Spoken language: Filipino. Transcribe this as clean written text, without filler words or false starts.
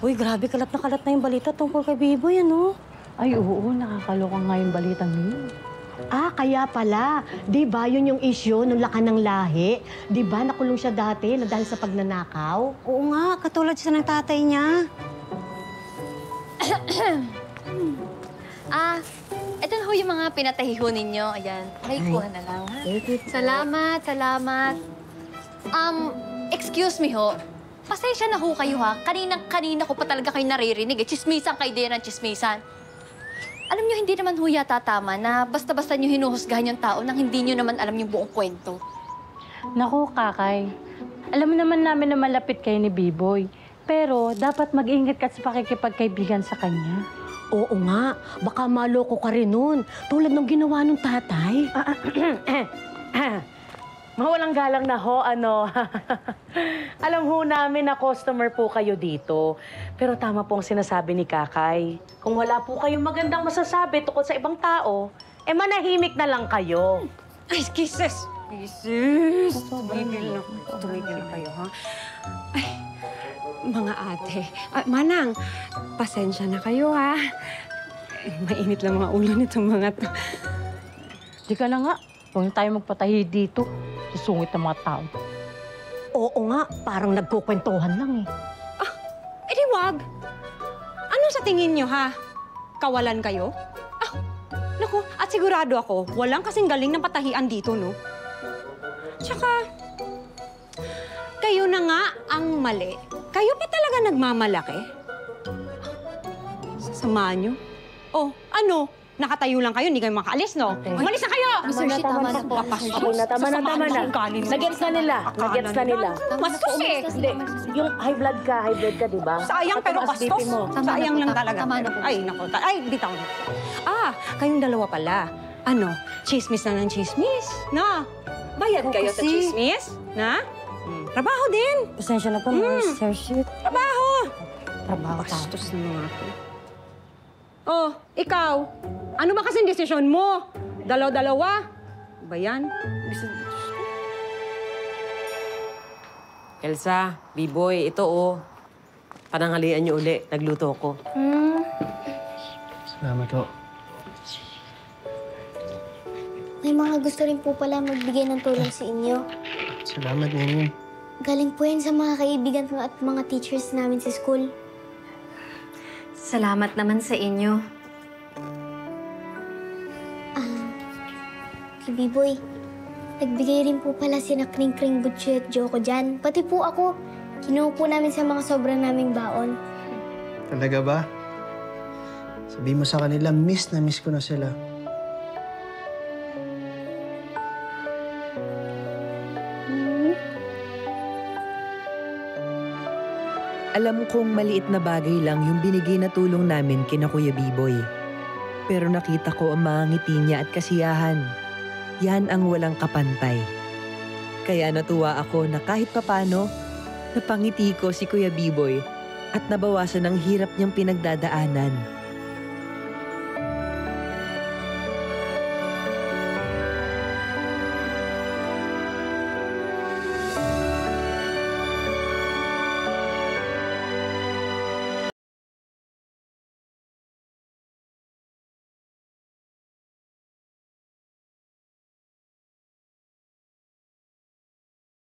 Uy, grabe, kalat na yung balita tungkol kay Biboy, ano? Ay, oo, nakakaloka nga yung balitang yun. Ah, kaya pala. Di ba yun yung issue nung lakan ng lahi? Di ba nakulong siya dati na dahil sa pagnanakaw? Oo nga, katulad siya ng tatay niya. Ito na ho yung mga pinatahiho ninyo. Ayan, may kuha na lang, ha? Salamat, salamat. Excuse me ho. Pasensya na ho kayo, ha? Kanina ko pa talaga kayo naririnig. Chismisan kayo din ng chismisan. Alam nyo, hindi naman ho yata tama na basta-basta nyo hinuhusgahan yung tao nang hindi nyo naman alam yung buong kwento. Naku, Kakay. Alam mo naman namin na malapit kayo ni Biboy. Pero dapat mag-ingat ka sa pakikipagkaibigan sa kanya. Oo nga, baka maloko ka rin nun. Tulad ng ginawa nung tatay. Mawalang galang na ho, ano. Alam ho namin na customer po kayo dito. Pero tama po ang sinasabi ni Kakay. Kung wala po kayong magandang masasabi tungkol sa ibang tao, manahimik na lang kayo. Ay, kisses! Kisses! Tumigil na kayo, ha? Ay, mga ate. Manang, pasensya na kayo, ha? Mainit lang mga ulo nitong mga to. Di ka na nga. Huwag na tayo magpatahi dito. Susungit ng mga tao. Oo nga, parang nagkukwentuhan lang eh. Eh di wag! Ano sa tingin nyo, ha? Kawalan kayo? Naku, at sigurado ako, walang kasing galing ng patahian dito, no? Tsaka, kayo na nga ang mali. Kayo pa talaga nagmamalaki? Sasamahan nyo? Oh, ano? Nakatayo lang kayo, hindi kayo makaalis, no? Umalis na kayo! Tama na po. Tama na. Nagets na nila. Bastos eh! Hindi, yung high blood ka, di ba? Sayang pero bastos. Sayang lang talaga. Tama na po. Ay, naku. Ay, bitaw na. Kayong dalawa pala. Ano, chismis na ng chismis, na? Bayad kayo sa chismis, na? Trabaho din. Pasensya na po, Nurse. Sir, shit. Trabaho Trabaho tayo. bastos na mga to. Oh, ikaw. Ano ba kasing desisyon mo? Dalaw-dalawa? Ba yan? Elsa, B-boy, ito pananghalian niyo uli. Nagluto ko. Salamat po. May mga gusto rin po pala magbigay ng tulong sa inyo. Salamat, Nini. Galing po yan sa mga kaibigan ko at mga teachers namin sa school. Salamat naman sa inyo. Kay Biboy, nagbigay rin po pala si na Kring Kring Butchie at Joko dyan. Pati po ako, kinuha po namin sa mga sobrang naming baon. Talaga ba? Sabi mo sa kanila, miss na miss ko na sila. Alam kong maliit na bagay lang yung binigay na tulong namin kina Kuya Biboy. Pero nakita ko ang mga ngiti niya at kasiyahan. Yan ang walang kapantay. Kaya natuwa ako na kahit papano, napangiti ko si Kuya Biboy at nabawasan ang hirap niyang pinagdadaanan.